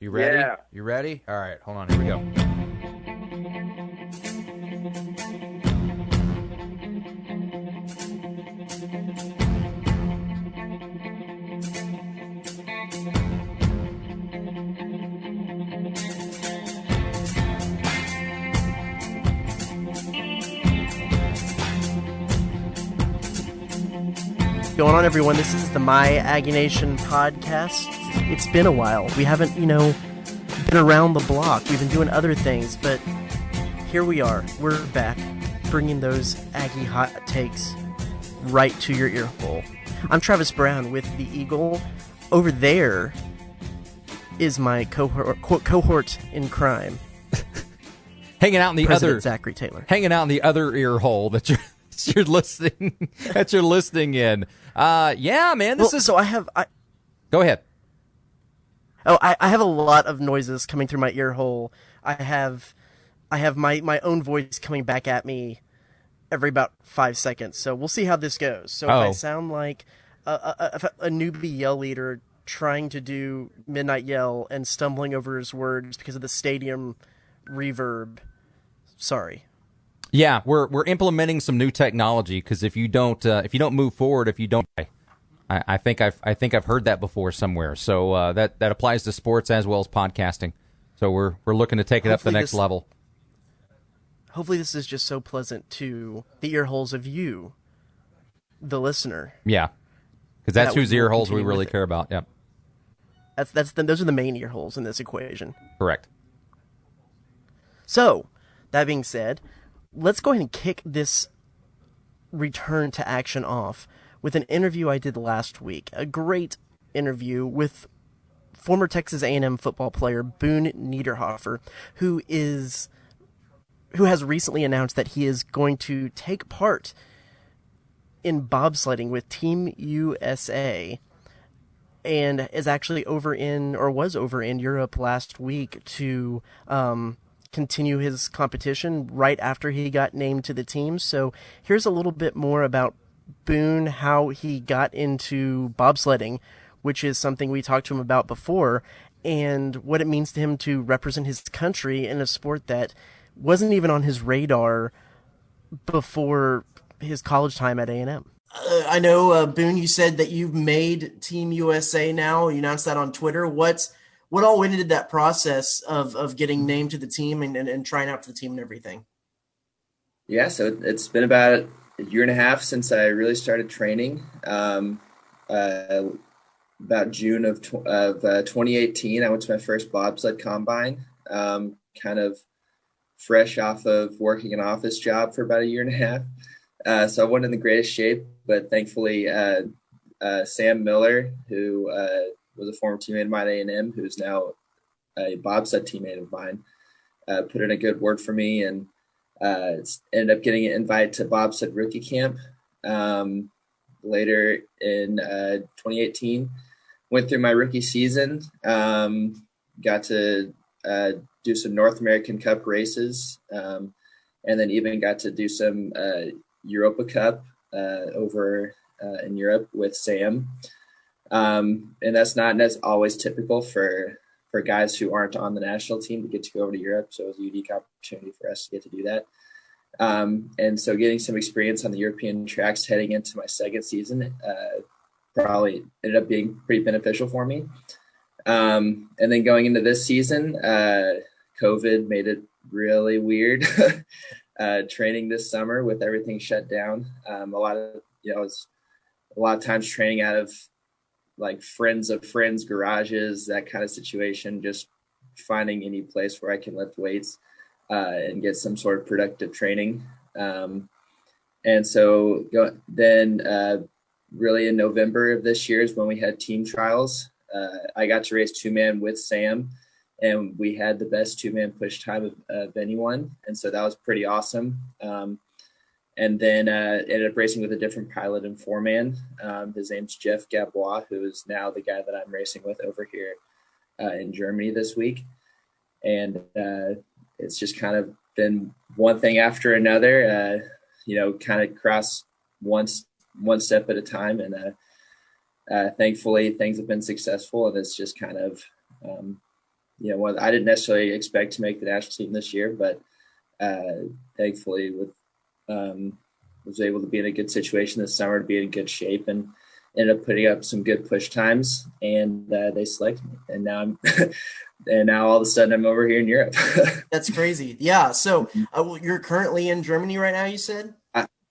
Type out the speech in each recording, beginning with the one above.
You ready? Yeah. You ready? All right, hold on. Here we go. Going on, everyone? This is the My Aggie Nation podcast. It's been a while. We haven't, been around the block. We've been doing other things, but here we are. We're back, bringing those Aggie hot takes right to your ear hole. I'm Travis Brown with the Eagle. Over there is my cohort in crime, Hanging out in the President other Zachary Taylor. Hanging out in the other ear hole that you're listening in. Yeah, man. This is. So Go ahead. Oh, I have a lot of noises coming through my ear hole. I have my own voice coming back at me every about 5 seconds. So we'll see how this goes. So if I sound like a newbie yell leader trying to do Midnight Yell and stumbling over his words because of the stadium reverb, sorry. Yeah, we're implementing some new technology because if you don't move forward, I think I've heard that before somewhere. So that applies to sports as well as podcasting. So we're looking to take it up the next level. Hopefully, this is just so pleasant to the ear holes of you, the listener. Yeah, because that's whose ear holes we really care about. Yep. Those are the main ear holes in this equation. Correct. So, that being said, let's go ahead and kick this return to action off with an interview I did last week. A great interview with former Texas A&M football player Boone Niederhofer, who has recently announced that he is going to take part in bobsledding with Team USA, and is actually was over in Europe last week to continue his competition right after he got named to the team. So here's a little bit more about Boone, how he got into bobsledding, which is something we talked to him about before, and what it means to him to represent his country in a sport that wasn't even on his radar before his college time at A&M. I know, Boone, you said that you've made Team USA now. You announced that on Twitter. What all went into that process of getting named to the team and trying out for the team and everything? Yeah, so it's been about a year and a half since I really started training. About June of 2018, I went to my first bobsled combine, kind of fresh off of working an office job for about a year and a half. So I wasn't in the greatest shape, but thankfully Sam Miller, who was a former teammate of mine at A&M, who's now a bobsled teammate of mine, put in a good word for me, and ended up getting an invite to bobsled rookie camp later in 2018. Went through my rookie season, got to do some North American Cup races, and then even got to do some Europa Cup over in Europe with Sam. And that's not always typical for guys who aren't on the national team to get to go over to Europe. So it was a unique opportunity for us to get to do that. And so getting some experience on the European tracks heading into my second season probably ended up being pretty beneficial for me. And then going into this season, COVID made it really weird training this summer with everything shut down. A lot of times training out of like friends of friends garages, that kind of situation, just finding any place where I can lift weights and get some sort of productive training. And so then really in November of this year is when we had team trials. I got to race two-man with Sam, and we had the best two-man push time of anyone. And so that was pretty awesome. And then ended up racing with a different pilot and four-man. His name's Jeff Gabois, who is now the guy that I'm racing with over here in Germany this week. And it's just kind of been one thing after another, kind of cross one step at a time. And thankfully things have been successful, and it's just kind of, I didn't necessarily expect to make the national team this year, but thankfully was able to be in a good situation this summer, to be in good shape, and ended up putting up some good push times, and they selected me. And now and now all of a sudden I'm over here in Europe. That's crazy. Yeah. So you're currently in Germany right now, you said?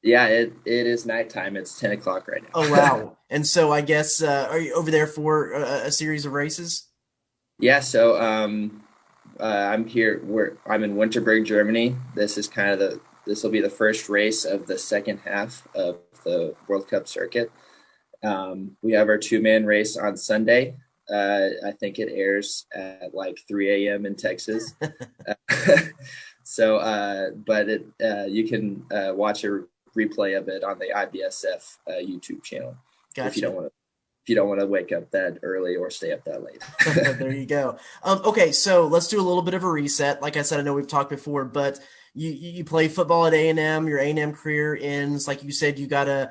Yeah, it is nighttime. It's 10 o'clock right now. Oh, wow. And so I guess, are you over there for a series of races? Yeah. So I'm here. I'm in Winterberg, Germany. This will be the first race of the second half of the World Cup circuit. We have our 2-man race on Sunday. I think it airs at like 3 a.m. in Texas. But you can watch a replay of it on the IBSF YouTube channel. Gotcha. If you don't want to wake up that early or stay up that late. There you go. Okay, so let's do a little bit of a reset. Like I said, I know we've talked before, but you play football at A&M. Your A&M career ends. Like you said, you got a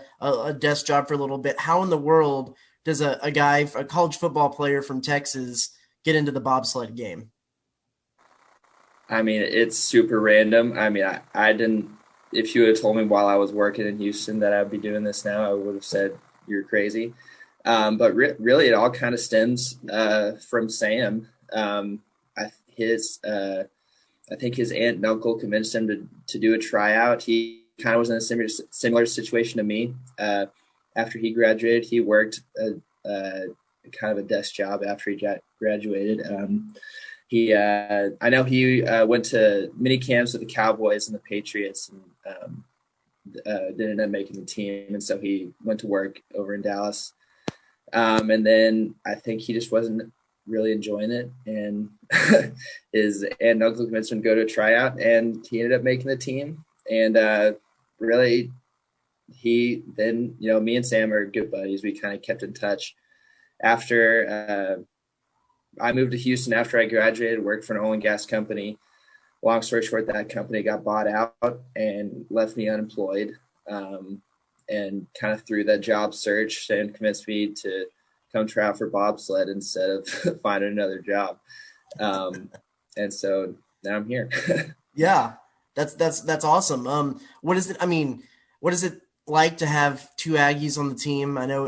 desk job for a little bit. How in the world does a college football player from Texas, get into the bobsled game? I mean, it's super random. I mean, I didn't. If you had told me while I was working in Houston that I'd be doing this now, I would have said you're crazy. But really, it all kind of stems from Sam. I think his aunt and uncle convinced him to do a tryout. He kind of was in a similar situation to me. After he graduated, he worked kind of a desk job after he graduated. I know he went to mini camps with the Cowboys and the Patriots, and didn't end up making the team. And so he went to work over in Dallas. And then I think he just wasn't really enjoying it. And his aunt and uncle convinced him to go to a tryout, and he ended up making the team. And really, me and Sam are good buddies. We kind of kept in touch. After I moved to Houston after I graduated, worked for an oil and gas company. Long story short, that company got bought out and left me unemployed. And kind of through that job search, and convinced me to come try out for bobsled instead of finding another job. And so now I'm here. Yeah, that's awesome. What is it like to have two Aggies on the team? I know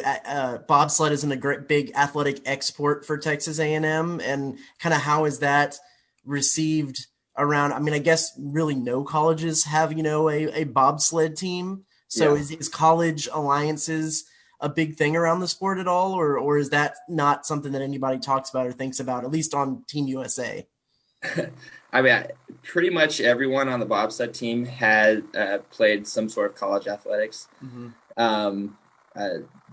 bobsled isn't a great big athletic export for Texas A&M, and kind of how is that received around? I mean, I guess really no colleges have, a bobsled team. So yeah. Is college alliances a big thing around the sport at all, or is that not something that anybody talks about or thinks about, at least on Team USA? I mean, pretty much everyone on the bobsled team had played some sort of college athletics. Mm-hmm.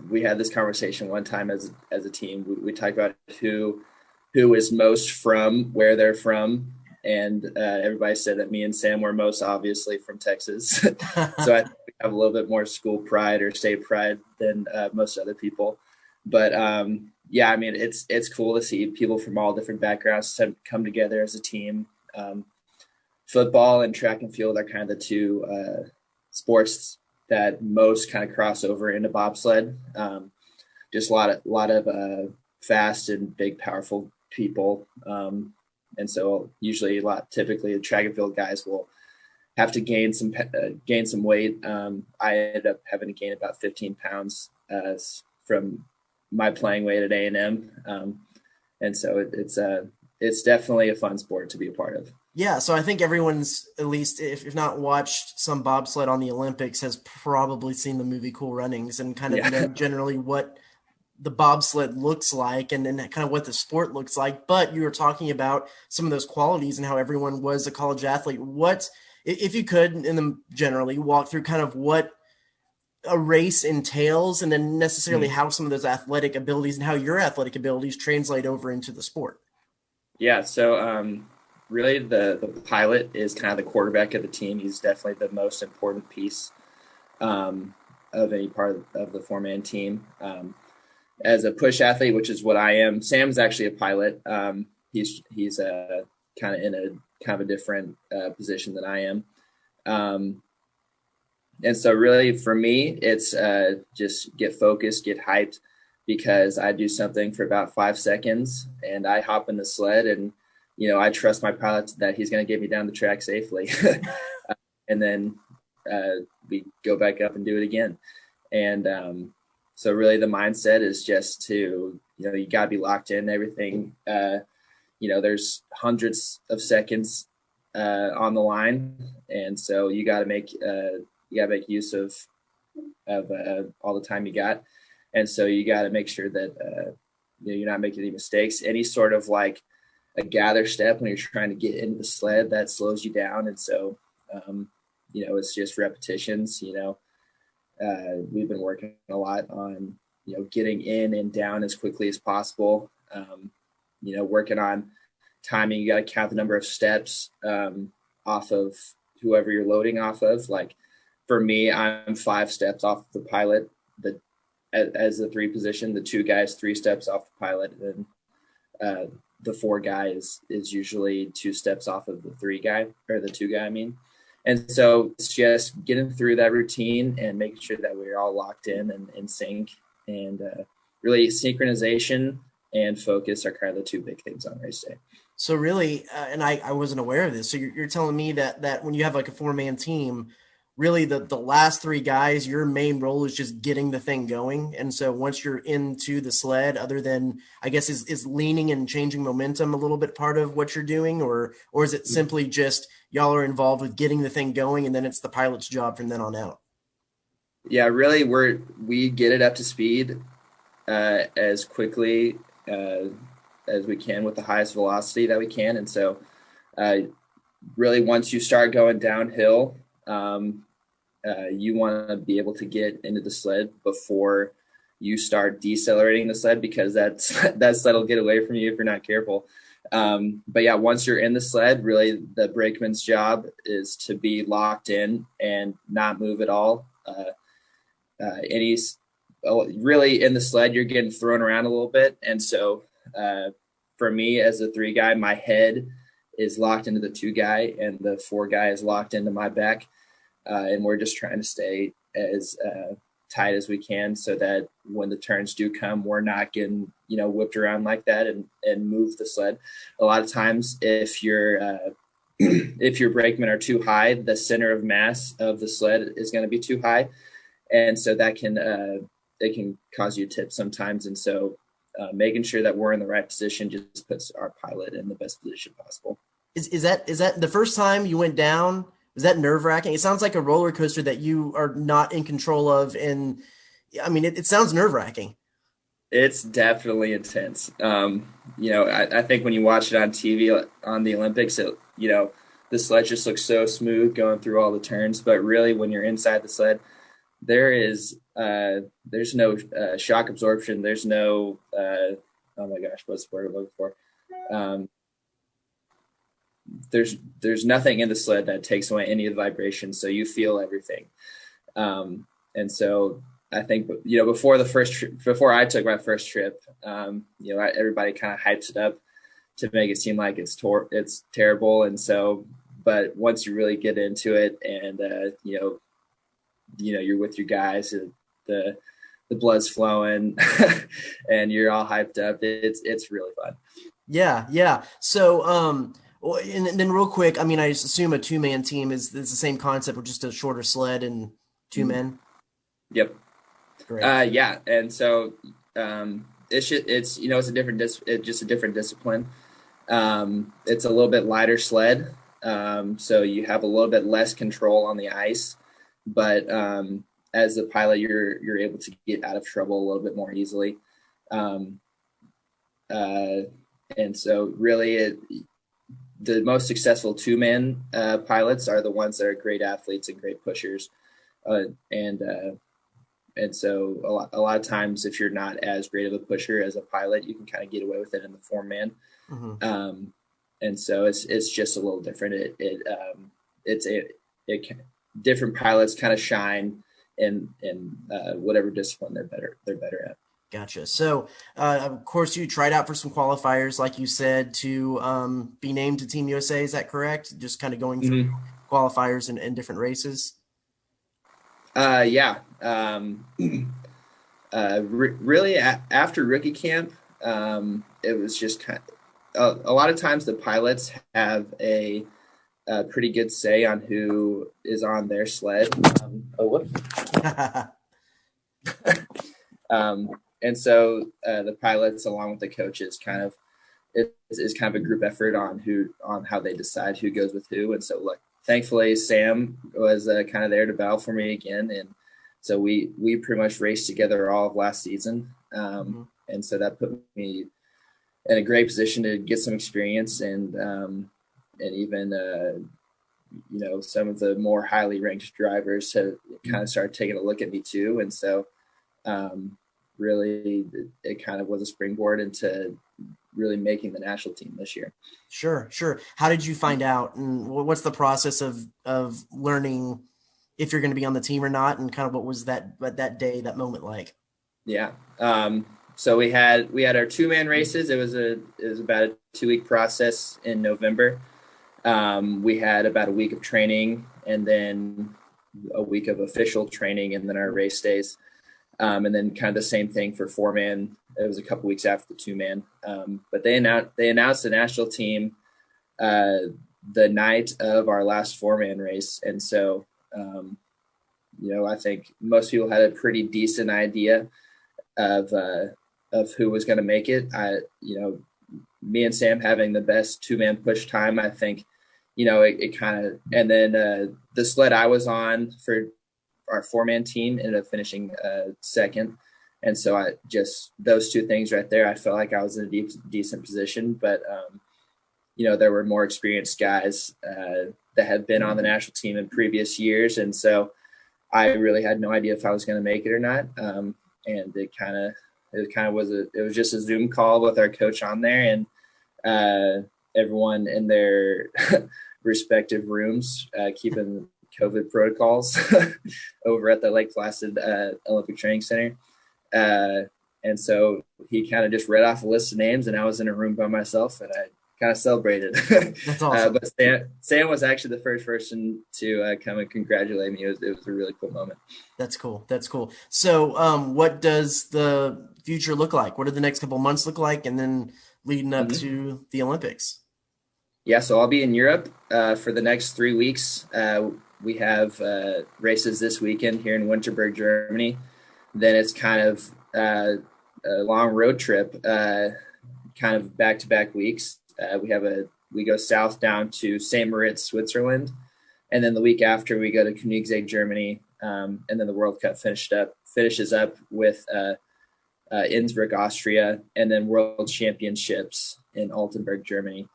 We had this conversation one time as a team. We talked about who is most from where they're from, and everybody said that me and Sam were most obviously from Texas. So I think we have a little bit more school pride or state pride than most other people. But yeah, I mean, it's cool to see people from all different backgrounds come together as a team. Football and track and field are kind of the two sports that most kind of cross over into bobsled. Just a lot of fast and big, powerful people. And so usually typically the track and field guys will have to gain some weight. I ended up having to gain about 15 pounds from my playing weight at A&M. And so it's definitely a fun sport to be a part of. Yeah. So I think everyone's, at least if not watched some bobsled on the Olympics, has probably seen the movie Cool Runnings and kind of generally what the bobsled looks like and kind of what the sport looks like. But you were talking about some of those qualities and how everyone was a college athlete. What, if you could, generally walk through kind of what a race entails, and then necessarily how some of those athletic abilities and how your athletic abilities translate over into the sport. Yeah. So really the pilot is kind of the quarterback of the team. He's definitely the most important piece of any part of the 4-man team. As a push athlete, which is what I am, Sam's actually a pilot. He's kind of in a different position than I am. And so really for me, it's just get focused, get hyped, because I do something for about 5 seconds and I hop in the sled and, I trust my pilot that he's going to get me down the track safely. And then we go back up and do it again. And so really the mindset is just to, you got to be locked in everything. There's hundreds of seconds on the line. And so you got to make use of all the time you got. And so you got to make sure that, you're not making any mistakes. Any sort of like a gather step when you're trying to get into the sled, that slows you down. And so, it's just repetitions. We've been working a lot on, getting in and down as quickly as possible. Working on timing. You got to count the number of steps off of whoever you're loading off of. Like for me, I'm 5 steps off the pilot, as the 3 position, the 2 guys 3 steps off the pilot, and the 4 guy is usually 2 steps off of the 3 guy, or the 2 guy, I mean. And so it's just getting through that routine and making sure that we're all locked in and in sync, and really synchronization and focus are kind of the 2 big things on race day. So really, and I wasn't aware of this. So you're telling me that when you have like a 4-man team, really the last 3 guys, your main role is just getting the thing going. And so once you're into the sled, other than, I guess, is leaning and changing momentum a little bit part of what you're doing, or is it simply just y'all are involved with getting the thing going and then it's the pilot's job from then on out? Yeah, really we get it up to speed as quickly as we can with the highest velocity that we can. And so really once you start going downhill, you want to be able to get into the sled before you start decelerating the sled, because that sled will get away from you if you're not careful. But yeah, once you're in the sled, really the brakeman's job is to be locked in and not move at all. Really in the sled, you're getting thrown around a little bit. And so for me as a 3 guy, my head is locked into the 2 guy and the 4 guy is locked into my back. And we're just trying to stay as tight as we can so that when the turns do come, we're not getting, whipped around like that and move the sled. A lot of times if your brakemen are too high, the center of mass of the sled is going to be too high. And so that it can cause you tips sometimes. And so making sure that we're in the right position just puts our pilot in the best position possible. Is that the first time you went down? Was that nerve-wracking? It sounds like a roller coaster that you are not in control of. And I mean, it sounds nerve-wracking. It's definitely intense. I think when you watch it on TV on the Olympics, the sled just looks so smooth going through all the turns. But really, when you're inside the sled, there's no shock absorption. There's no, oh my gosh, what's the word I'm looking for? There's nothing in the sled that takes away any of the vibration, so you feel everything. And so I think, before I took my first trip, everybody kind of hypes it up to make it seem like it's terrible. And so, but once you really get into it and, you're with your guys, the blood's flowing and you're all hyped up, it's really fun. Yeah. So, and then real quick, I mean, I just assume a 2-man team is the same concept with just a shorter sled and 2 men. Yep. Great. Yeah. And so, it's a different discipline. It's a little bit lighter sled. So you have a little bit less control on the ice, but, as a pilot, you're able to get out of trouble a little bit more easily. And so really the most successful 2-man pilots are the ones that are great athletes and great pushers. And so a lot of times, if you're not as great of a pusher as a pilot, you can kind of get away with it in the 4-man. Mm-hmm. And so it's just a little different. Different pilots kind of shine in whatever discipline they're better at. Gotcha. So, of course, you tried out for some qualifiers, like you said, to be named to Team USA. Is that correct? Just kind of going through qualifiers and different races? Yeah. Really, after rookie camp, it was just a lot of times the pilots have a pretty good say on who is on their sled. And so the pilots, along with the coaches, kind of is kind of a group effort on how they decide who goes with who. And so, look, thankfully, Sam was kind of there to battle for me again, and so we pretty much raced together all of last season. And so that put me in a great position to get some experience and even some of the more highly ranked drivers have kind of started taking a look at me too. And so really it kind of was a springboard into really making the national team this year. Sure. How did you find out, and what's the process of learning if you're going to be on the team or not, and kind of what was that moment like? Yeah. So we had our 2-man races. It was about a 2-week process in November. We had about a week of training and then a week of official training and then our race days. And then kind of the same thing for 4-man. It was a couple weeks after the 2-man. But they announced the national team the night of our last 4-man race. And so, I think most people had a pretty decent idea of who was going to make it. Me and Sam having the best 2-man push time, I think, it kind of, and then the sled I was on for our 4-man team ended up finishing second. And so those two things right there, I felt like I was in a decent position, but there were more experienced guys that had been on the national team in previous years. And so I really had no idea if I was going to make it or not. And it was just a Zoom call with our coach on there, and everyone in their respective rooms, keeping COVID protocols over at the Lake Placid Olympic Training Center. And so he kind of just read off a list of names, and I was in a room by myself, and I kind of celebrated. That's awesome. But Sam was actually the first person to come and congratulate me. It was a really cool moment. That's cool. So what does the future look like? What do the next couple of months look like, and then leading up to the Olympics? Yeah, so I'll be in Europe for the next 3 weeks. We have races this weekend here in Winterberg, Germany. Then it's kind of a long road trip, kind of back-to-back weeks. We go south down to St. Moritz, Switzerland, and then the week after we go to Koenigsegg, Germany, and then the World Cup finishes up with Innsbruck, Austria, and then World Championships in Altenburg, Germany.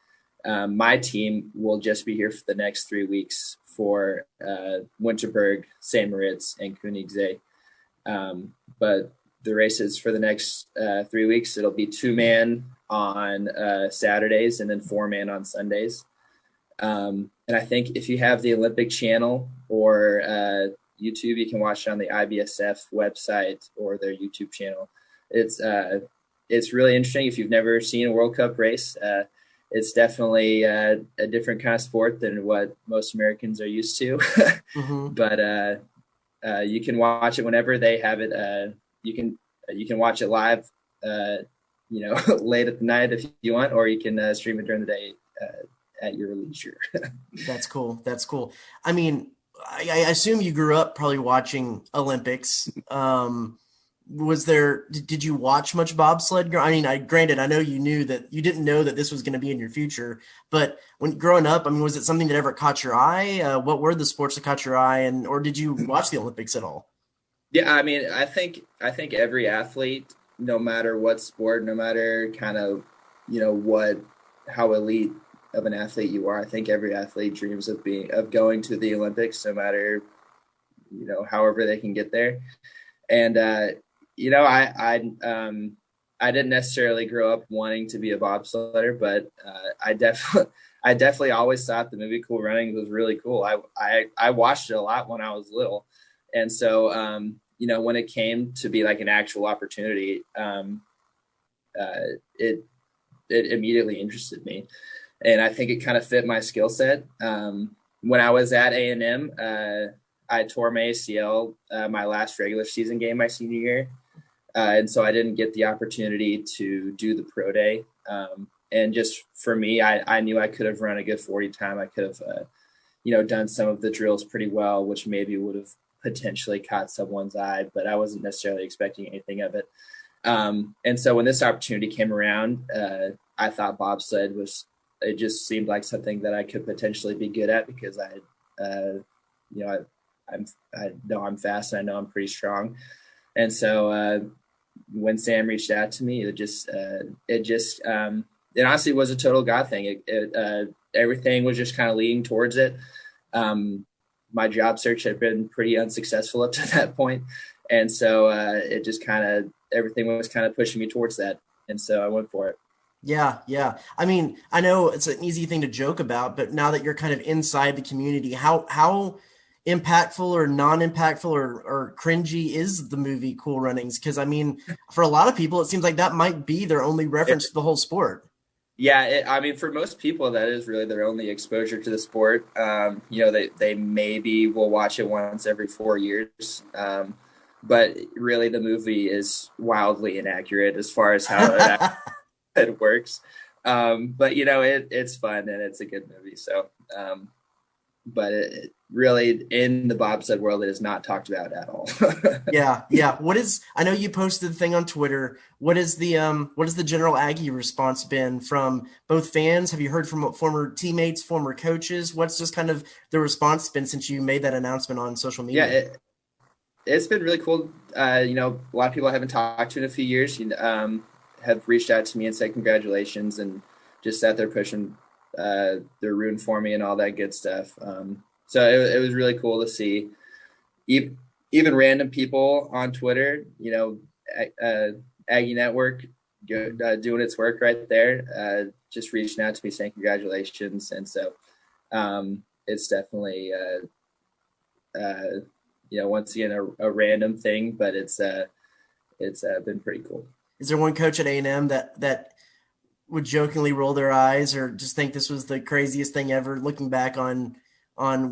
My team will just be here for the next 3 weeks for Winterberg, St. Moritz, and Koenigsegg. But the races for the next 3 weeks, it'll be 2-man on Saturdays and then 4-man on Sundays. And I think if you have the Olympic channel or YouTube, you can watch it on the IBSF website or their YouTube channel. It's really interesting. If you've never seen a World Cup race, it's definitely a different kind of sport than what most Americans are used to. But you can watch it whenever they have it. You can watch it live, late at the night if you want, or you can stream it during the day at your leisure. That's cool. I mean, I assume you grew up probably watching Olympics. Did you watch much bobsled? I mean, granted, I know you didn't know that this was going to be in your future, but when growing up, I mean, was it something that ever caught your eye? What were the sports that caught your eye, or did you watch the Olympics at all? Yeah, I mean, I think every athlete, no matter what sport, no matter kind of, how elite of an athlete you are, I think every athlete dreams of going to the Olympics, no matter, however they can get there. And, I didn't necessarily grow up wanting to be a bobsledder, but I definitely always thought the movie Cool Runnings was really cool. I watched it a lot when I was little. And so, when it came to be like an actual opportunity, it immediately interested me. And I think it kind of fit my skill set. When I was at A&M, I tore my ACL my last regular season game my senior year. And so I didn't get the opportunity to do the pro day. And just for me, I knew I could have run a good 40 time. I could have, done some of the drills pretty well, which maybe would have potentially caught someone's eye, but I wasn't necessarily expecting anything of it. And so when this opportunity came around, I thought bobsled it just seemed like something that I could potentially be good at because I know I'm fast and I know I'm pretty strong. And so, when Sam reached out to me, it honestly was a total God thing. Everything was just kind of leading towards it. My job search had been pretty unsuccessful up to that point. And so, it just everything was kind of pushing me towards that. And so I went for it. Yeah, yeah. I mean, I know it's an easy thing to joke about, but now that you're kind of inside the community, how impactful or non-impactful or cringy is the movie Cool Runnings? Because, I mean, for a lot of people, it seems like that might be their only reference to the whole sport. Yeah, for most people, that is really their only exposure to the sport. They maybe will watch it once every 4 years. But really, the movie is wildly inaccurate as far as how it works. But it's fun and it's a good movie. So, but it really in the bobsled world, it is not talked about at all. Yeah. I know you posted the thing on Twitter. What is the general Aggie response been from both fans? Have you heard from former teammates, former coaches? What's just kind of the response been since you made that announcement on social media? Yeah, it's been really cool. A lot of people I haven't talked to in a few years, have reached out to me and said congratulations and just sat there pushing their rooting for me and all that good stuff. So it was really cool to see even random people on Twitter, Aggie Network doing its work right there, just reaching out to me saying congratulations. And so it's definitely, once again, a random thing, but it's been pretty cool. Is there one coach at A&M that would jokingly roll their eyes or just think this was the craziest thing ever, looking back on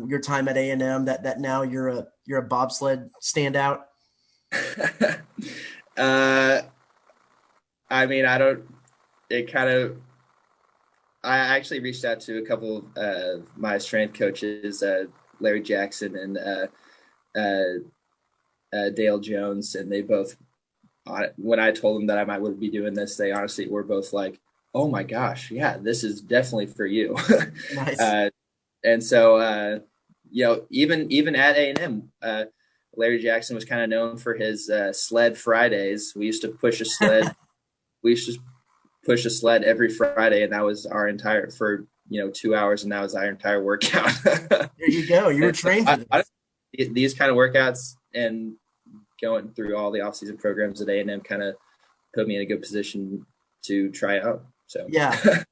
your time at A&M, that now you're a bobsled standout? I actually reached out to a couple of my strength coaches, Larry Jackson and Dale Jones, and they both, when I told them that I would be doing this, they honestly were both like, "Oh my gosh, yeah, this is definitely for you." Nice. And so, even at A&M, Larry Jackson was kind of known for his sled Fridays. We used to push a sled. We used to push a sled every Friday, and that was our entire 2 hours, and that was our entire workout. There you go. You were trained for this. These kind of workouts and going through all the off-season programs at A&M kind of put me in a good position to try out. So yeah.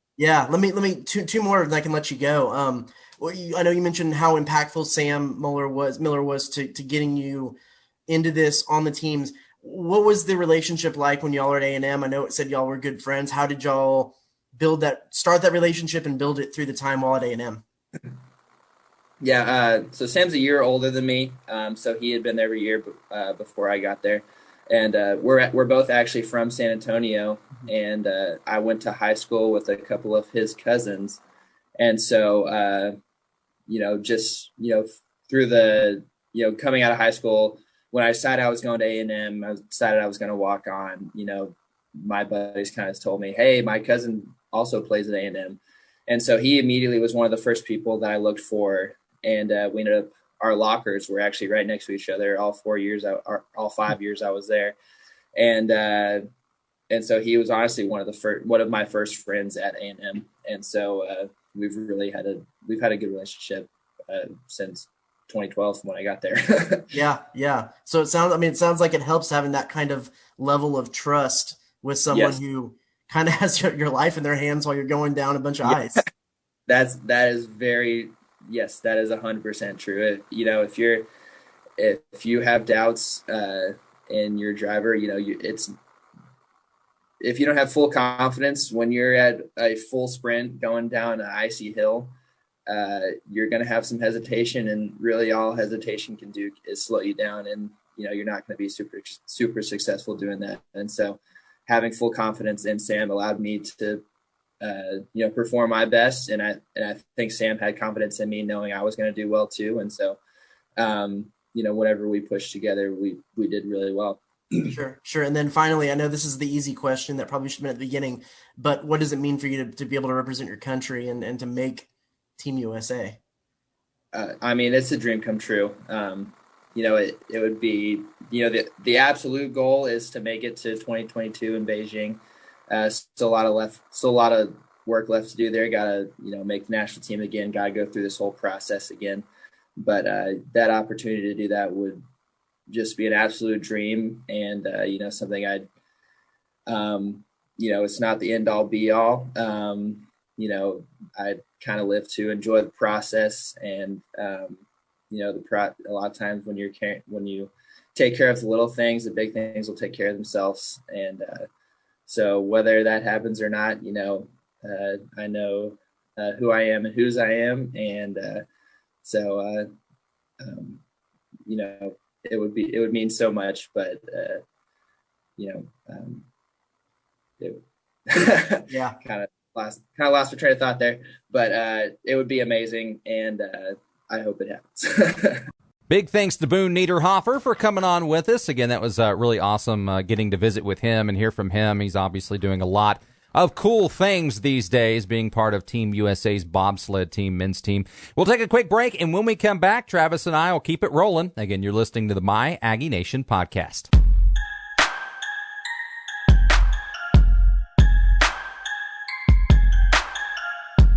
Let me two more, and I can let you go. I know you mentioned how impactful Sam Miller was to getting you into this on the teams. What was the relationship like when y'all were at A&M? I know it said y'all were good friends. How did y'all start that relationship and build it through the time while at A&M? Yeah, so Sam's a year older than me, so he had been there every year before I got there, and we're both actually from San Antonio, and I went to high school with a couple of his cousins, and so through the coming out of high school, when I decided I was going to A&M, I decided I was going to walk on. My buddies kind of told me, "Hey, my cousin also plays at A&M," and so he immediately was one of the first people that I looked for. And we ended up, our lockers were actually right next to each other all 4 years, all 5 years I was there. And so he was honestly one of my first friends at A&M. And so we've had a good relationship since 2012 when I got there. Yeah. So it sounds like it helps having that kind of level of trust with someone who kind of has your life in their hands while you're going down a bunch of ice. That is 100% true. If you have doubts in your driver, if you don't have full confidence when you're at a full sprint going down an icy hill, you're going to have some hesitation, and really all hesitation can do is slow you down, and you're not going to be super, super successful doing that. And so having full confidence in Sam allowed me to perform my best. And I think Sam had confidence in me, knowing I was going to do well too. And so, whatever we pushed together, we did really well. Sure. And then finally, I know this is the easy question that probably should have been at the beginning, but what does it mean for you to be able to represent your country and to make Team USA? It's a dream come true. It would be, the absolute goal is to make it to 2022 in Beijing. Still a lot of work left to do there. Got to, make the national team again. Got to go through this whole process again. But that opportunity to do that would just be an absolute dream, and something I'd, it's not the end all be all. I kind of live to enjoy the process, and a lot of times when you take care of the little things, the big things will take care of themselves. And so whether that happens or not, I know who I am and whose I am, and it would mean so much, but yeah, kind of lost my train of thought there, but it would be amazing, and I hope it happens. Big thanks to Boone Niederhofer for coming on with us. Again, that was really awesome getting to visit with him and hear from him. He's obviously doing a lot of cool things these days, being part of Team USA's bobsled team, men's team. We'll take a quick break, and when we come back, Travis and I will keep it rolling. Again, you're listening to the My Aggie Nation podcast.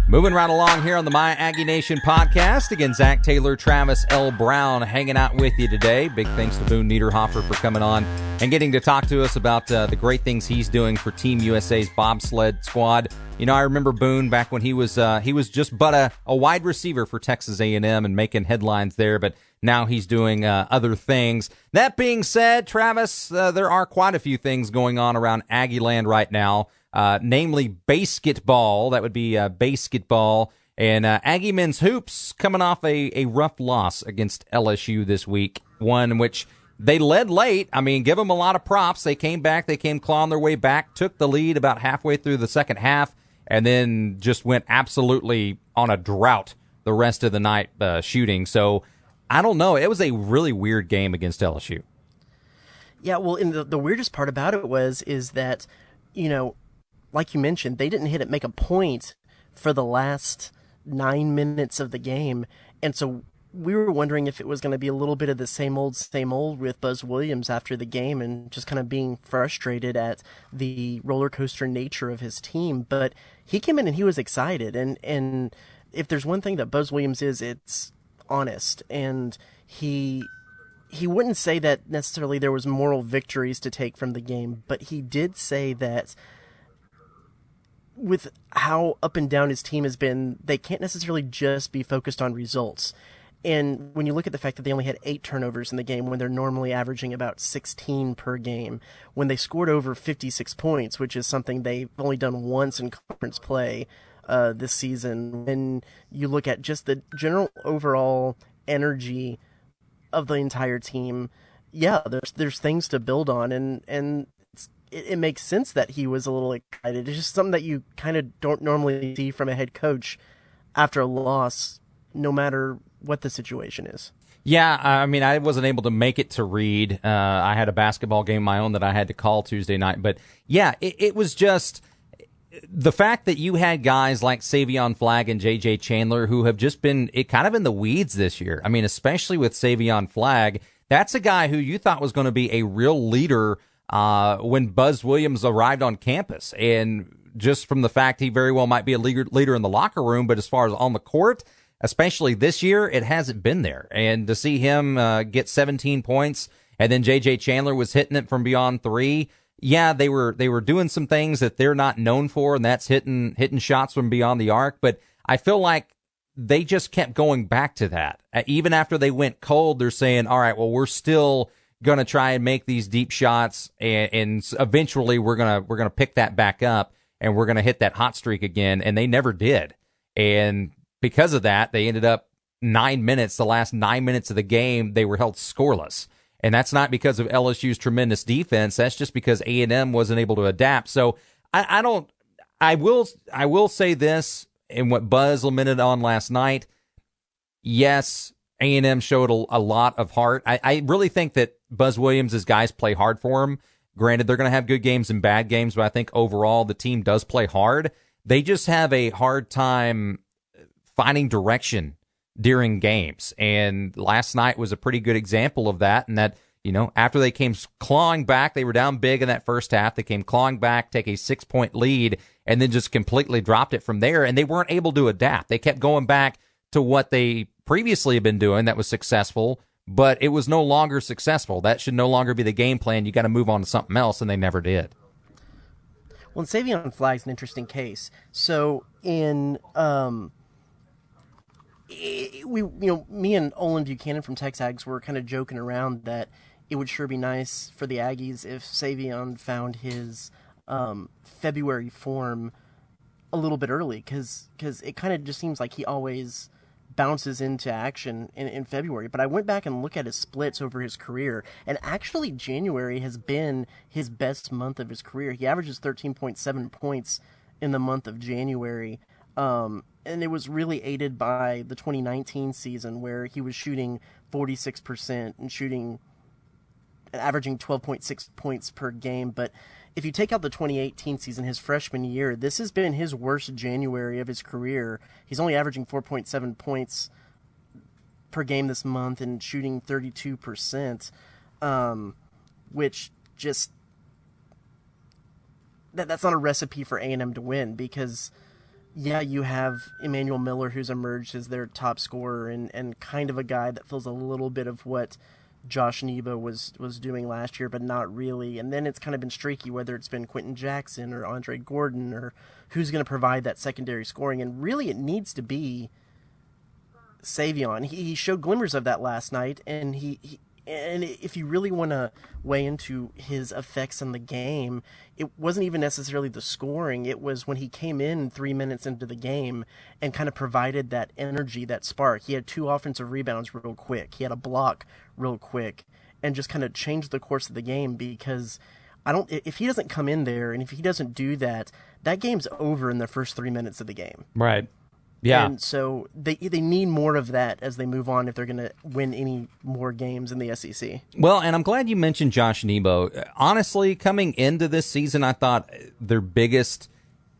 Moving right along here on the My Aggie Nation podcast. Again, Zach Taylor, Travis L. Brown hanging out with you today. Big thanks to Boone Niederhofer for coming on and getting to talk to us about the great things he's doing for Team USA's bobsled squad. I remember Boone back when he was just but a wide receiver for Texas A&M and making headlines there, but now he's doing other things. That being said, Travis, there are quite a few things going on around Aggieland right now. Namely basketball. That would be basketball. And Aggie men's hoops coming off a rough loss against LSU this week, one in which they led late. Give them a lot of props. They came back. They came clawing their way back, took the lead about halfway through the second half, and then just went absolutely on a drought the rest of the night shooting. So I don't know. It was a really weird game against LSU. Yeah, well, and the weirdest part about it is that, like you mentioned, they didn't make a point for the last 9 minutes of the game. And so we were wondering if it was going to be a little bit of the same old with Buzz Williams after the game and just kind of being frustrated at the roller coaster nature of his team. But he came in and he was excited. And if there's one thing that Buzz Williams is, it's honest. And he wouldn't say that necessarily there was moral victories to take from the game, but he did say that with how up and down his team has been, they can't necessarily just be focused on results. And when you look at the fact that they only had 8 turnovers in the game when they're normally averaging about 16 per game, when they scored over 56 points, which is something they've only done once in conference play this season, when you look at just the general overall energy of the entire team, yeah, there's things to build on, and it makes sense that he was a little excited. It's just something that you kind of don't normally see from a head coach after a loss, no matter what the situation is. Yeah, I wasn't able to make it to Reed. I had a basketball game of my own that I had to call Tuesday night. But yeah, it was just the fact that you had guys like Savion Flagg and J.J. Chandler who have just been kind of in the weeds this year. Especially with Savion Flagg, that's a guy who you thought was going to be a real leader when Buzz Williams arrived on campus. And just from the fact he very well might be a leader in the locker room, but as far as on the court, especially this year, it hasn't been there. And to see him get 17 points, and then J.J. Chandler was hitting it from beyond 3. Yeah, they were doing some things that they're not known for, and that's hitting shots from beyond the arc. But I feel like they just kept going back to that. Even after they went cold, they're saying, all right, well, we're still going to try and make these deep shots, and eventually we're gonna pick that back up, and we're going to hit that hot streak again. And they never did. And because of that, they ended up the last 9 minutes of the game, they were held scoreless. And that's not because of LSU's tremendous defense. That's just because A&M wasn't able to adapt. So I I will say this, and what Buzz lamented on last night. Yes, A&M showed a lot of heart. I really think that Buzz Williams' guys play hard for him. Granted, they're going to have good games and bad games, but I think overall the team does play hard. They just have a hard time finding direction during games. And last night was a pretty good example of that. And that, after they came clawing back, they were down big in that first half. They came clawing back, take a 6-point lead, and then just completely dropped it from there. And they weren't able to adapt. They kept going back to what they previously had been doing that was successful, but it was no longer successful. That should no longer be the game plan. You got to move on to something else, and they never did. Well, Savion Flagg's an interesting case. So in me and Olin Buchanan from TexAgs were kind of joking around that it would sure be nice for the Aggies if Savion found his February form a little bit early, because it kind of just seems like he always bounces into action in February. But I went back and looked at his splits over his career, and actually January has been his best month of his career. He averages 13.7 points in the month of January, and it was really aided by the 2019 season where he was shooting 46% and averaging 12.6 points per game. But if you take out the 2018 season, his freshman year, this has been his worst January of his career. He's only averaging 4.7 points per game this month and shooting 32%, which just that's not a recipe for A&M to win, because yeah, you have Emmanuel Miller, who's emerged as their top scorer and kind of a guy that fills a little bit of what Josh Nebo was doing last year, but not really. And then it's kind of been streaky, whether it's been Quentin Jackson or Andre Gordon or who's going to provide that secondary scoring. And really it needs to be Savion. He showed glimmers of that last night, and and if you really want to weigh into his effects in the game, it wasn't even necessarily the scoring. It was when he came in 3 minutes into the game and kind of provided that energy, that spark. He had 2 offensive rebounds real quick. He had a block real quick and just kind of changed the course of the game, because if he doesn't come in there and if he doesn't do that, that game's over in the first 3 minutes of the game. Right. Yeah. And so they need more of that as they move on if they're going to win any more games in the SEC. Well, and I'm glad you mentioned Josh Nebo. Honestly, coming into this season, I thought their biggest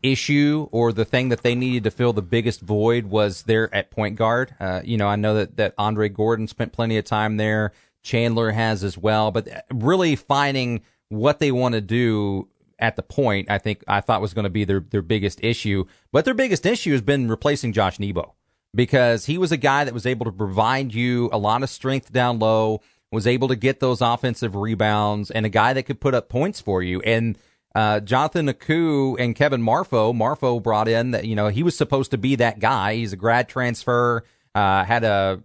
issue, or the thing that they needed to fill the biggest void, was there at point guard. I know that Andre Gordon spent plenty of time there. Chandler has as well. But really finding what they want to do at the point, I thought was going to be their biggest issue. But their biggest issue has been replacing Josh Nebo, because he was a guy that was able to provide you a lot of strength down low, was able to get those offensive rebounds, and a guy that could put up points for you. And Jonathan Aku and Kevin Marfo brought in that, he was supposed to be that guy. He's a grad transfer, had a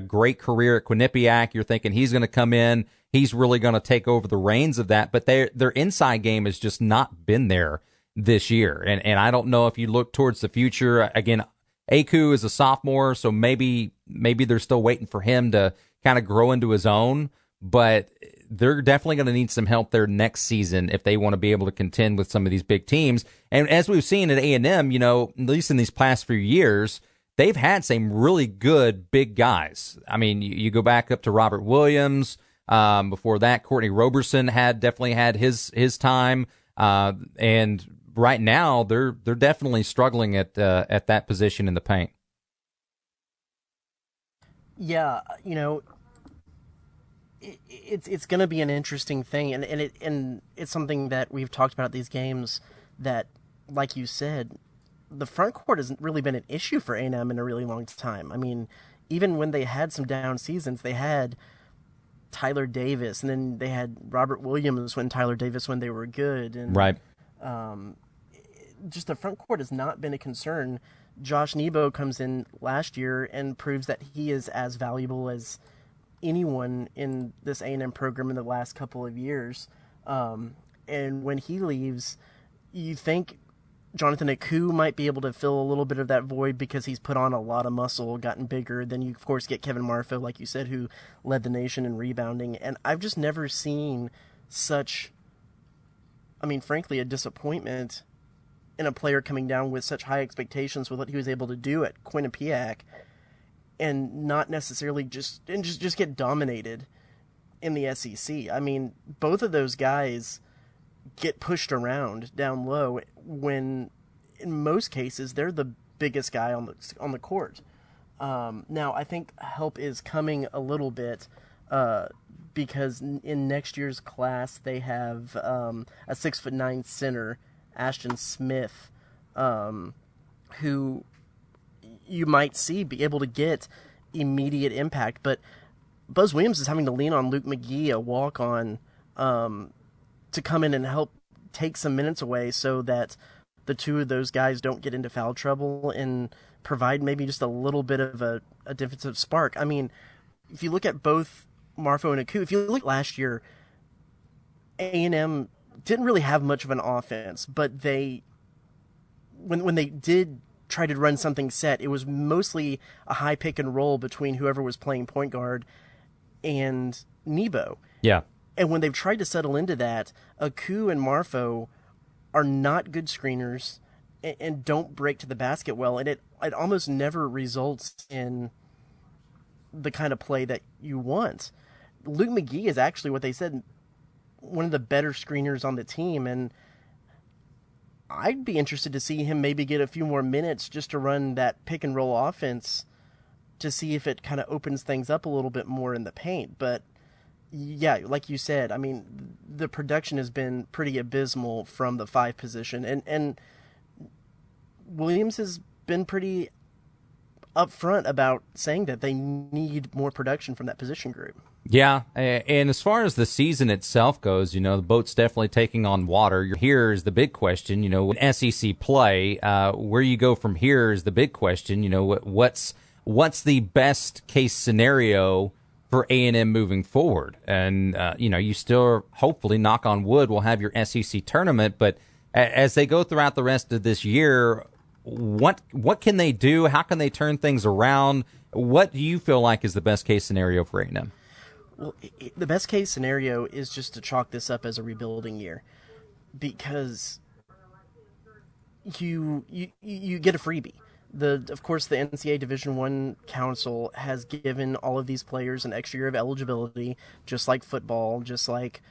great career at Quinnipiac. You're thinking he's going to come in, he's really going to take over the reins of that. But their inside game has just not been there this year. And I don't know if you look towards the future. Again, Aku is a sophomore, so maybe they're still waiting for him to kind of grow into his own. But they're definitely going to need some help there next season if they want to be able to contend with some of these big teams. And as we've seen at A&M, at least in these past few years, they've had some really good big guys. I mean, you go back up to Robert Williams. Before that, Courtney Roberson definitely had his time. And right now, they're definitely struggling at that position in the paint. Yeah, it's going to be an interesting thing, and it's something that we've talked about at these games, that, like you said, the front court hasn't really been an issue for A&M in a really long time. I mean, even when they had some down seasons, they had Tyler Davis, and then they had Robert Williams when they were good. And right. Just the front court has not been a concern. Josh Nebo comes in last year and proves that he is as valuable as anyone in this A&M program in the last couple of years. And when he leaves, you think Jonathan Aku might be able to fill a little bit of that void because he's put on a lot of muscle, gotten bigger. Then you, of course, get Kevin Marfo, like you said, who led the nation in rebounding. And I've just never seen such, frankly, a disappointment in a player coming down with such high expectations with what he was able to do at Quinnipiac, and not necessarily just get dominated in the SEC. I mean, both of those guys get pushed around down low when, in most cases, they're the biggest guy on the court. Now, I think help is coming a little bit because in next year's class they have a 6'9" center, Ashton Smith, who you might see be able to get immediate impact. But Buzz Williams is having to lean on Luke McGee, a walk-on, to come in and help take some minutes away so that the two of those guys don't get into foul trouble and provide maybe just a little bit of a defensive spark. I mean, if you look at both Marfo and Aku, if you look last year, A&M didn't really have much of an offense, but they, when they did try to run something set, it was mostly a high pick and roll between whoever was playing point guard and Nebo. Yeah. And when they've tried to settle into that, Aku and Marfo are not good screeners and don't break to the basket well, and it almost never results in the kind of play that you want. Luke McGee is actually, what they said, one of the better screeners on the team, and I'd be interested to see him maybe get a few more minutes just to run that pick and roll offense to see if it kind of opens things up a little bit more in the paint. But yeah, like you said, I mean, the production has been pretty abysmal from the 5 position, and Williams has been pretty upfront about saying that they need more production from that position group. Yeah, and as far as the season itself goes, the boat's definitely taking on water. Here's the big question, in SEC play, where you go from here is the big question. What's the best case scenario for A&M moving forward? And, you still, hopefully, knock on wood, will have your SEC tournament, but as they go throughout the rest of this year, what can they do? How can they turn things around? What do you feel like is the best case scenario for A&M? Well, the best case scenario is just to chalk this up as a rebuilding year, because you get a freebie. Of course, the NCAA Division I Council has given all of these players an extra year of eligibility, just like football, just like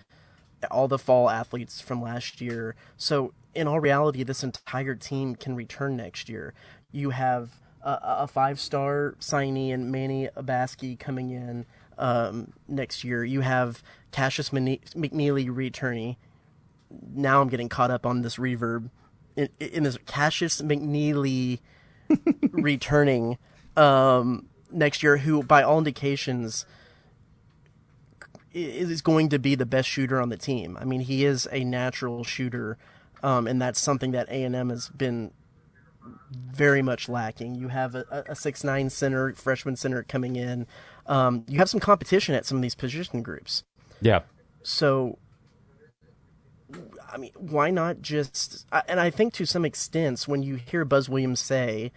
all the fall athletes from last year. So, in all reality, this entire team can return next year. You have a 5-star signee in Manny Abaski coming in next year. You have Cassius McNeely returning. Now I'm getting caught up on this reverb. In this Cassius McNeely returning next year, who by all indications is going to be the best shooter on the team. I mean, he is a natural shooter, and that's something that A&M has been very much lacking. You have a 6'9" center, freshman center coming in. You have some competition at some of these position groups. Yeah. So, I mean, why not just... And I think to some extent, when you hear Buzz Williams say,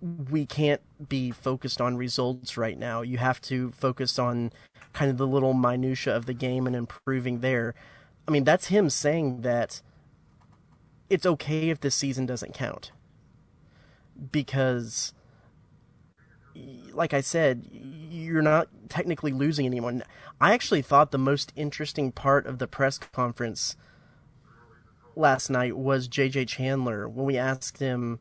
we can't be focused on results right now, you have to focus on kind of the little minutia of the game and improving there. I mean, that's him saying that it's okay if this season doesn't count. Because, like I said, you're not technically losing anyone. I actually thought the most interesting part of the press conference last night was J.J. Chandler, when we asked him,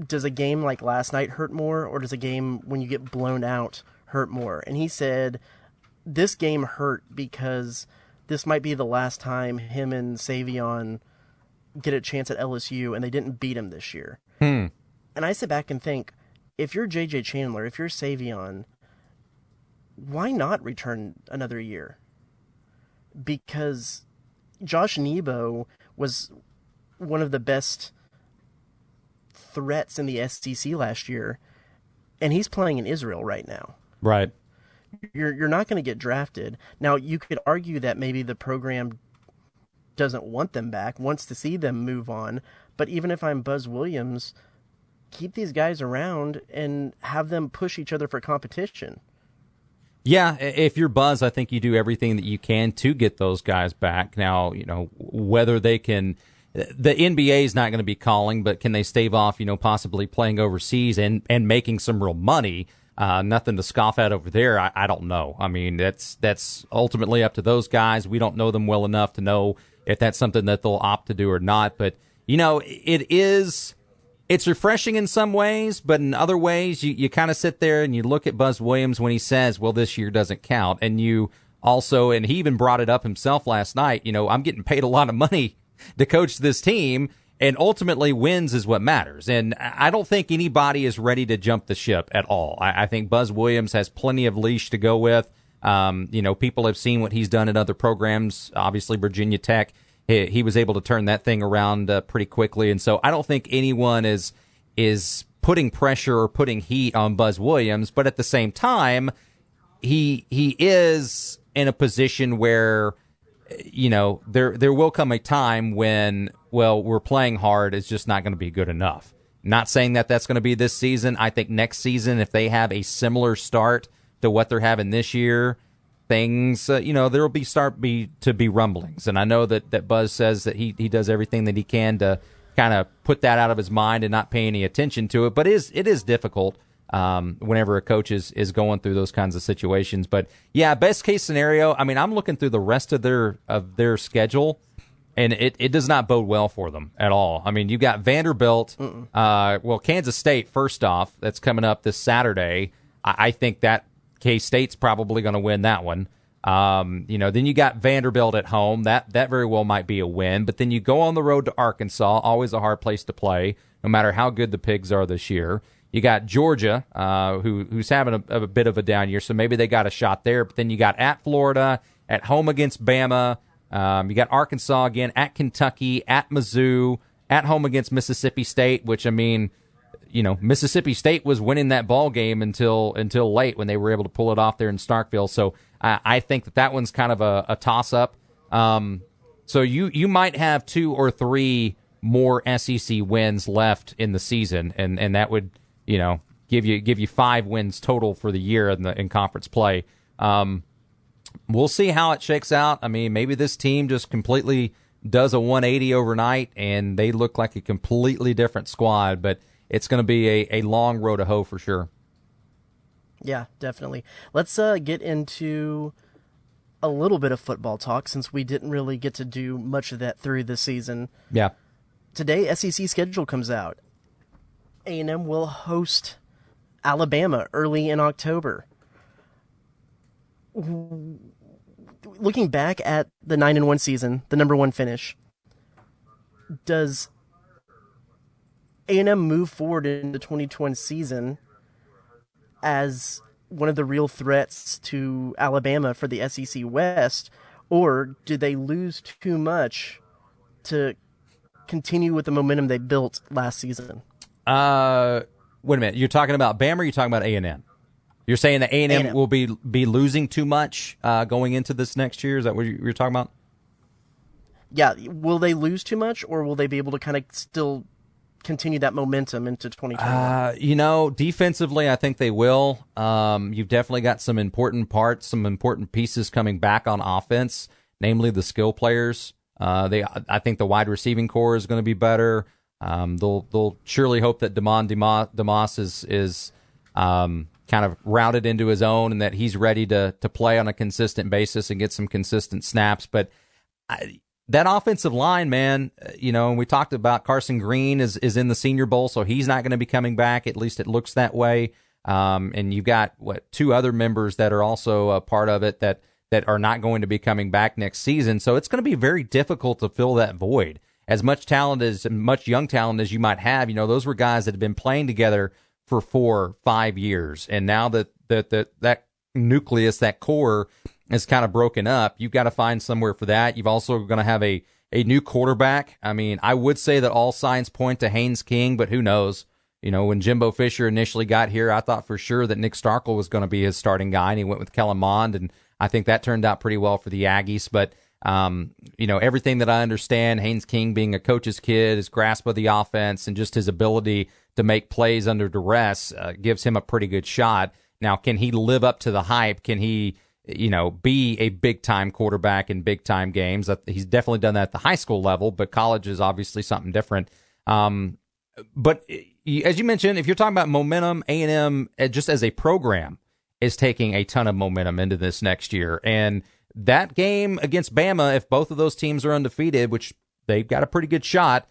does a game like last night hurt more, or does a game when you get blown out hurt more? And he said, this game hurt because this might be the last time him and Savion get a chance at LSU, and they didn't beat him this year. And I sit back and think, if you're J.J. Chandler, if you're Savion, why not return another year? Because Josh Nebo was one of the best threats in the SEC last year, and he's playing in Israel right now. Right. You're not going to get drafted. Now, you could argue that maybe the program doesn't want them back, wants to see them move on, but even if I'm Buzz Williams, keep these guys around and have them push each other for competition. Yeah, if you're Buzz, I think you do everything that you can to get those guys back. Now, whether they can the NBA is not going to be calling, but can they stave off, possibly playing overseas and making some real money? Nothing to scoff at over there. I don't know. I mean, that's ultimately up to those guys. We don't know them well enough to know if that's something that they'll opt to do or not. But, it's refreshing in some ways, but in other ways, you kind of sit there and you look at Buzz Williams when he says, well, this year doesn't count. And you also, and he even brought it up himself last night, I'm getting paid a lot of money to coach this team, and ultimately wins is what matters. And I don't think anybody is ready to jump the ship at all. I think Buzz Williams has plenty of leash to go with. People have seen what he's done at other programs, obviously Virginia Tech. He was able to turn that thing around pretty quickly, and so I don't think anyone is putting pressure or putting heat on Buzz Williams. But at the same time, he is in a position where there will come a time when, well, we're playing hard, it's just not going to be good enough. Not saying that that's going to be this season. I think next season, if they have a similar start to what they're having this year, things, there will be rumblings. And I know that Buzz says that he does everything that he can to kind of put that out of his mind and not pay any attention to it. But it is difficult whenever a coach is going through those kinds of situations. But yeah, best case scenario, I mean, I'm looking through the rest of their schedule, and it does not bode well for them at all. I mean, you've got Vanderbilt, Kansas State, first off, that's coming up this Saturday. I think that K-State's probably going to win that one. Then you got Vanderbilt at home. That very well might be a win. But then you go on the road to Arkansas, always a hard place to play, no matter how good the Pigs are this year. You got Georgia, who's having a bit of a down year, so maybe they got a shot there. But then you got at Florida, at home against Bama. You got Arkansas again, at Kentucky, at Mizzou, at home against Mississippi State, which, I mean, Mississippi State was winning that ball game until late when they were able to pull it off there in Starkville. So I think that one's kind of a toss-up. So you might have 2 or 3 more SEC wins left in the season, and that would give you 5 wins total for the year in conference play. We'll see how it shakes out. I mean, maybe this team just completely does a 180 overnight, and they look like a completely different squad, but it's going to be a long road to hoe for sure. Yeah, definitely. Let's get into a little bit of football talk, since we didn't really get to do much of that through the season. Yeah. Today, SEC schedule comes out. A&M will host Alabama early in October. Looking back at the 9-1 season, the number 1 finish, does A&M move forward into the 2020 season as one of the real threats to Alabama for the SEC West, or do they lose too much to continue with the momentum they built last season? Wait a minute. You're talking about Bama, or you're talking about A&M? You're saying that A&M will be losing too much going into this next year? Is that what you're talking about? Yeah. Will they lose too much, or will they be able to kind of still continue that momentum into 2021? Defensively, I think they will. You've definitely got some important parts, some important pieces coming back on offense, namely the skill players. I think the wide receiving core is going to be better. They'll surely hope that Damon DeMoss is kind of routed into his own, and that he's ready to play on a consistent basis and get some consistent snaps. But that offensive line, man, we talked about Carson Green is in the Senior Bowl, so he's not going to be coming back. At least it looks that way. And you've got 2 other members that are also a part of it that are not going to be coming back next season. So it's going to be very difficult to fill that void. As much young talent as you might have, those were guys that have been playing together for 4 or 5 years, and now that nucleus, that core, is kind of broken up. You've got to find somewhere for that. You've also going to have a new quarterback. I mean, I would say that all signs point to Haynes King, but who knows? When Jimbo Fisher initially got here, I thought for sure that Nick Starkel was going to be his starting guy, and he went with Kellen Mond, and I think that turned out pretty well for the Aggies. But everything that I understand, Haynes King being a coach's kid, his grasp of the offense, and just his ability to make plays under duress gives him a pretty good shot. Now, can he live up to the hype? Can he be a big-time quarterback in big-time games. He's definitely done that at the high school level, but college is obviously something different. But as you mentioned, if you're talking about momentum, A&M, just as a program, is taking a ton of momentum into this next year. And that game against Bama, if both of those teams are undefeated, which they've got a pretty good shot,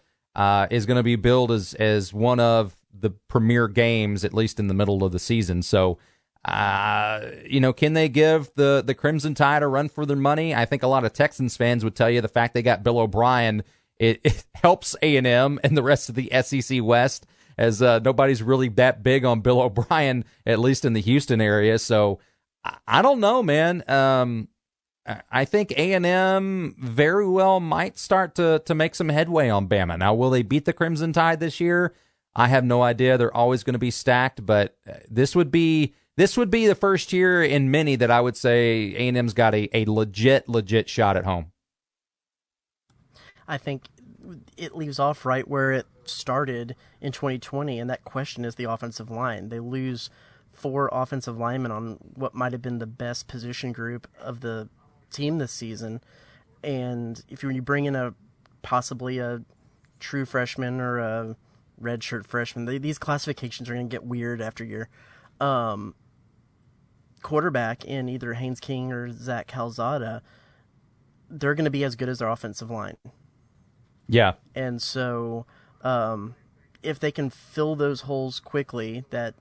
is going to be billed as one of the premier games, at least in the middle of the season. So, can they give the Crimson Tide a run for their money? I think a lot of Texans fans would tell you the fact they got Bill O'Brien, it helps A&M and the rest of the SEC West, as nobody's really that big on Bill O'Brien, at least in the Houston area. So I don't know, man. I think A&M very well might start to make some headway on Bama. Now, will they beat the Crimson Tide this year? I have no idea. They're always going to be stacked, but this would be the first year in many that I would say A&M's got a legit shot at home. I think it leaves off right where it started in 2020, and that question is the offensive line. They lose 4 offensive linemen on what might have been the best position group of the team this season. And when you bring in possibly a true freshman or a redshirt freshman, these classifications are going to get weird after year. Quarterback in either Haynes King or Zach Calzada, they're going to be as good as their offensive line. Yeah. And so if they can fill those holes quickly that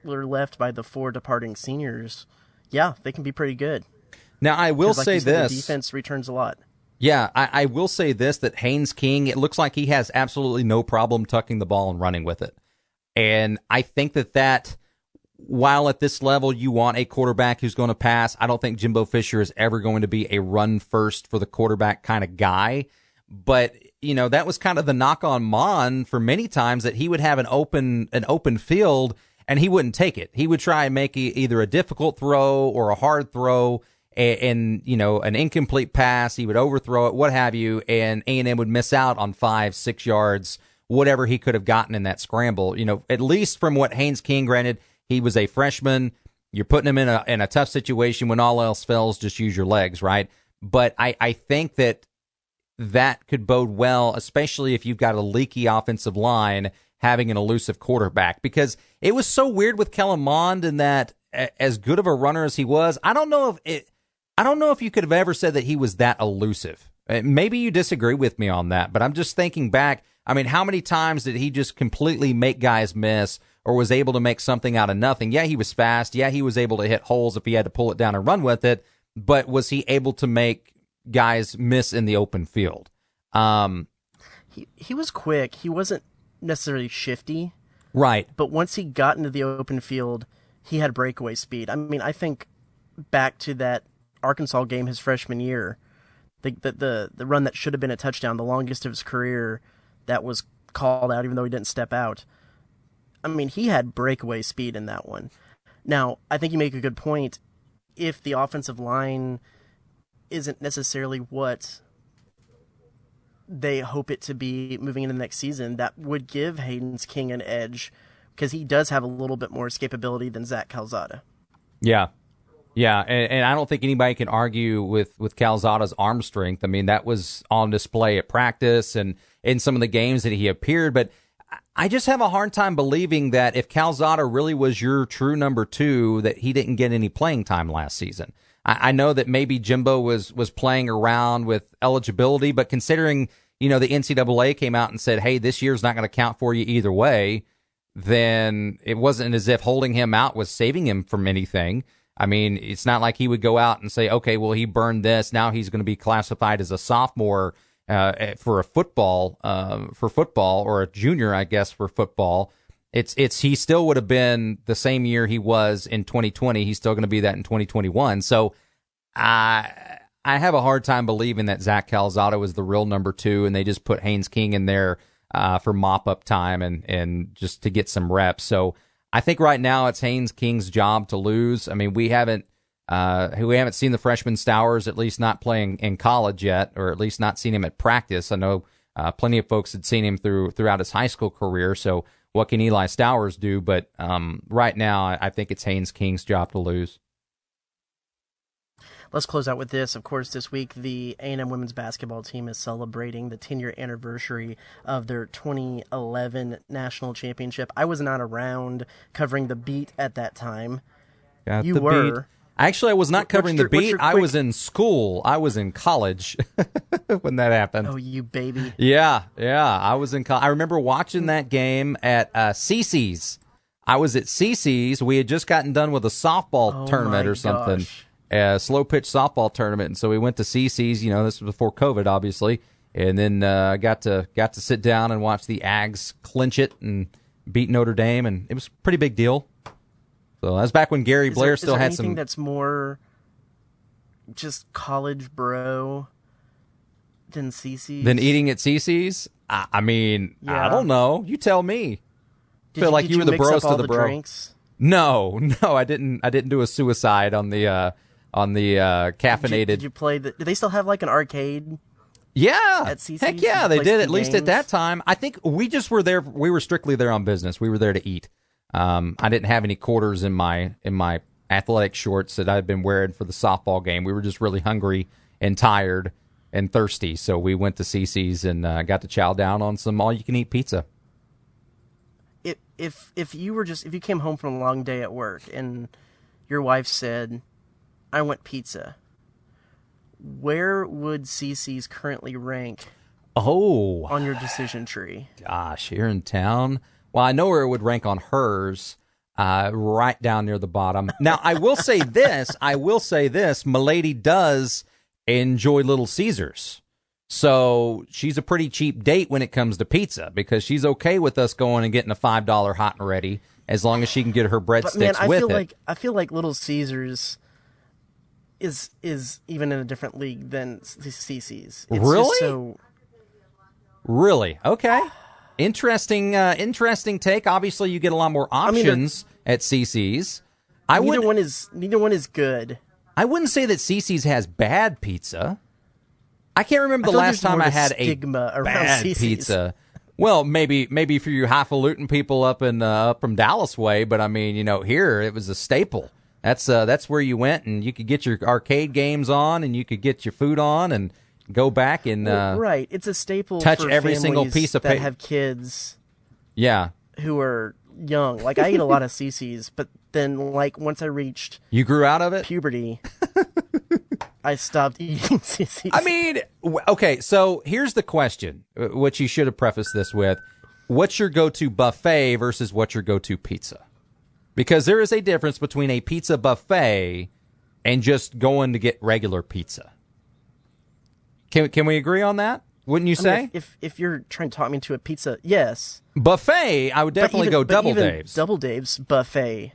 were left by the 4 departing seniors, yeah, they can be pretty good. Now, I will say this. The defense returns a lot. Yeah, I will say this, that Haynes King, it looks like he has absolutely no problem tucking the ball and running with it. And I think that while at this level you want a quarterback who's going to pass, I don't think Jimbo Fisher is ever going to be a run first for the quarterback kind of guy. But, that was kind of the knock on Mon for many times, that he would have an open field and he wouldn't take it. He would try and make either a difficult throw or a hard throw, and an incomplete pass. He would overthrow it, what have you, and A&M would miss out on 5-6 yards, whatever he could have gotten in that scramble. At least from what Haynes King, granted, he was a freshman. You're putting him in a tough situation. When all else fails, just use your legs, right? But I think that could bode well, especially if you've got a leaky offensive line having an elusive quarterback, because it was so weird with Kellen Mond in that, as good of a runner as he was, I don't know if you could have ever said that he was that elusive. Maybe you disagree with me on that, but I'm just thinking back. I mean, how many times did he just completely make guys miss, or was able to make something out of nothing? Yeah, he was fast. Yeah, he was able to hit holes if he had to pull it down and run with it. But was he able to make guys miss in the open field? He was quick. He wasn't necessarily shifty. Right. But once he got into the open field, he had breakaway speed. I mean, I think back to that Arkansas game his freshman year, the run that should have been a touchdown, the longest of his career, that was called out even though he didn't step out. I mean, he had breakaway speed in that one. Now, I think you make a good point. If the offensive line isn't necessarily what they hope it to be moving into the next season, that would give Haynes King an edge, because he does have a little bit more escapability than Zach Calzada. Yeah. Yeah, and I don't think anybody can argue with Calzada's arm strength. I mean, that was on display at practice and in some of the games that he appeared, but I just have a hard time believing that if Calzada really was your true number 2, that he didn't get any playing time last season. I know that maybe Jimbo was playing around with eligibility, but considering, the NCAA came out and said, hey, this year's not going to count for you either way, then it wasn't as if holding him out was saving him from anything. I mean, it's not like he would go out and say, okay, well, he burned this. Now he's going to be classified as a sophomore for football, or a junior, I guess, for football. He still would have been the same year he was in 2020. He's still going to be that in 2021. So I have a hard time believing that Zach Calzada was the real number 2, and they just put Haynes King in there for mop-up time and just to get some reps. So I think right now it's Haynes King's job to lose. I mean, we haven't seen the freshman Stowers, at least not playing in college yet, or at least not seen him at practice. I know plenty of folks had seen him throughout his high school career. So what can Eli Stowers do? But right now, I think it's Haynes King's job to lose. let's close out with this. Of course, this week the A&M women's basketball team is celebrating the 10-year anniversary of their 2011 national championship. I was not around covering the beat at that time. Got you the were. Beat. Actually, I was not covering the beat. I was in school. I was in college when that happened. Oh, you baby. Yeah. I was in college. I remember watching that game at CC's. I was at CC's. We had just gotten done with a softball tournament or something, a slow pitch softball tournament, and so we went to CC's. This was before COVID, obviously, and then got to sit down and watch the Ags clinch it and beat Notre Dame, and it was a pretty big deal. So that was back when Gary Blair still had some. Anything that's more just college bro than CC's? Than eating at CC's? I mean, yeah. I don't know. You tell me. Did you were the mix bros up all to the the bro. Drinks? No, I didn't do a suicide on the caffeinated. Did you play did they still have like an arcade? Yeah. At CC's? Heck yeah, they did, at least games? at that time. I think we just were there. We were strictly there on business. We were there to eat. I didn't have any quarters in my athletic shorts that I'd been wearing for the softball game. We were just really hungry and tired and thirsty, so we went to CC's and got to chow down on some all-you-can-eat pizza. If you came home from a long day at work and your wife said, "I want pizza," where would CC's currently rank? On your decision tree? Gosh, here in town. Well, I know where it would rank on hers, right down near the bottom. Now, I will say this. Milady does enjoy Little Caesars. So she's a pretty cheap date when it comes to pizza because she's okay with us going and getting a $5 hot and ready as long as she can get her breadsticks with it. I feel like Little Caesars is even in a different league than CC's. It's really? Really? Okay. Interesting take. Obviously, you get a lot more options at CC's. Neither one is good. I wouldn't say that CC's has bad pizza. I can't remember the last time I had a bad pizza. Well, maybe for you highfalutin people up from Dallas way, but I mean, here it was a staple. That's where you went and you could get your arcade games on and you could get your food on and go back and right. It's a staple. Touch for every single piece of that have kids. Yeah, who are young. Like I ate a lot of CC's, but then once I reached you grew out of it puberty. I stopped eating CC's. I mean, okay, so here's the question, which you should have prefaced this with. What's your go-to buffet versus what's your go-to pizza? Because there is a difference between a pizza buffet and just going to get regular pizza. Can we agree on that? Wouldn't you say? If you're trying to talk me into a pizza, yes. Buffet, I would definitely go Double Dave's. Double Dave's buffet,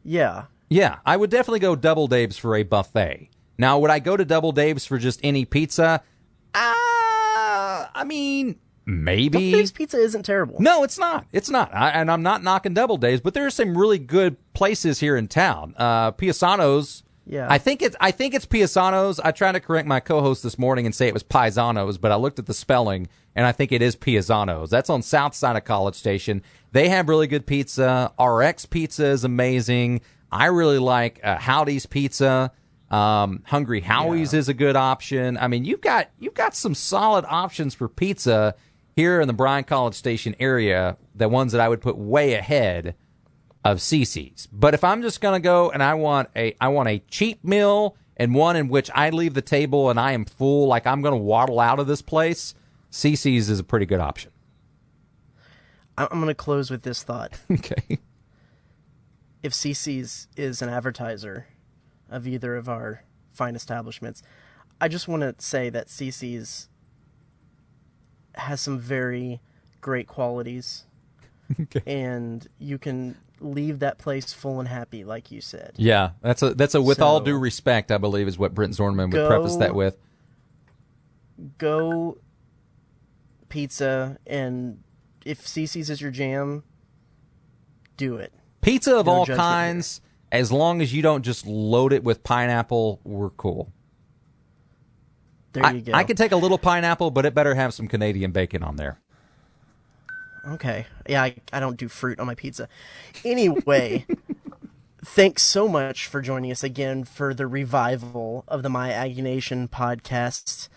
yeah. Yeah, I would definitely go Double Dave's for a buffet. Now, would I go to Double Dave's for just any pizza? I mean, maybe. Double Dave's pizza isn't terrible. No, it's not. It's not. And I'm not knocking Double Dave's, but there are some really good places here in town. Piasano's. Yeah. I think it's Piasano's. I tried to correct my co-host this morning and say it was Paisano's, but I looked at the spelling, and I think it is Piasano's. That's on south side of College Station. They have really good pizza. RX Pizza is amazing. I really like Howdy's Pizza. Hungry Howie's is a good option. I mean, you've got some solid options for pizza here in the Bryan College Station area, the ones that I would put way ahead of CC's. But if I'm just going to go and I want a cheap meal and one in which I leave the table and I am full, like I'm going to waddle out of this place, CC's is a pretty good option. I'm going to close with this thought. Okay. If CC's is an advertiser of either of our fine establishments, I just want to say that CC's has some very great qualities. Okay. And you can leave that place full and happy, like you said. Yeah, that's a with all due respect, I believe, is what Brent Zornman would preface that with. Go pizza, and if CC's is your jam, do it. Pizza of all kinds, as long as you don't just load it with pineapple, we're cool. There you go. I could take a little pineapple, but it better have some Canadian bacon on there. Okay. Yeah, I don't do fruit on my pizza. Anyway, Thanks so much for joining us again for the revival of the My Aggie Nation podcast.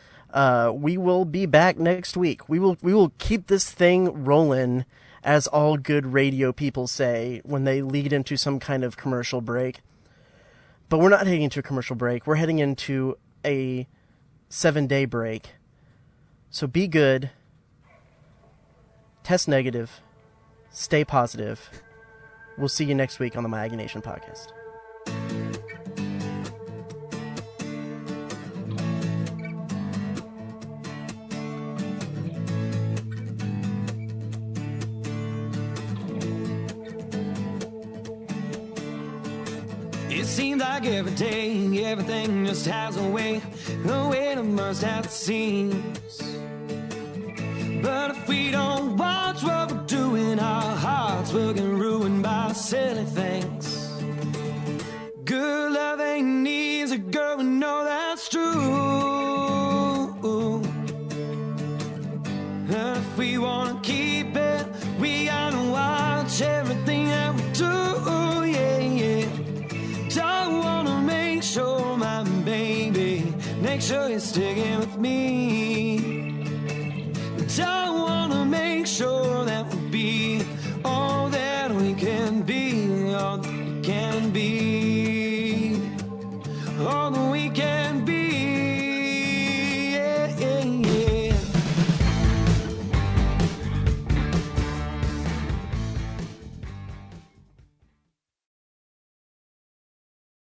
We will be back next week. We will keep this thing rolling, as all good radio people say when they lead into some kind of commercial break. But we're not heading into a commercial break. We're heading into a 7-day break. So be good. Test negative. Stay positive. We'll see you next week on the My Aggie Nation podcast. It seems like every day, everything just has a way to burst at the seams. But if we don't watch what we're doing, our hearts will get ruined by silly things. Good love ain't easy, girl, we know that's true. And if we wanna keep it, we gotta watch everything that we do, yeah. Don't wanna make sure, my baby, make sure you're sticking with me. Don't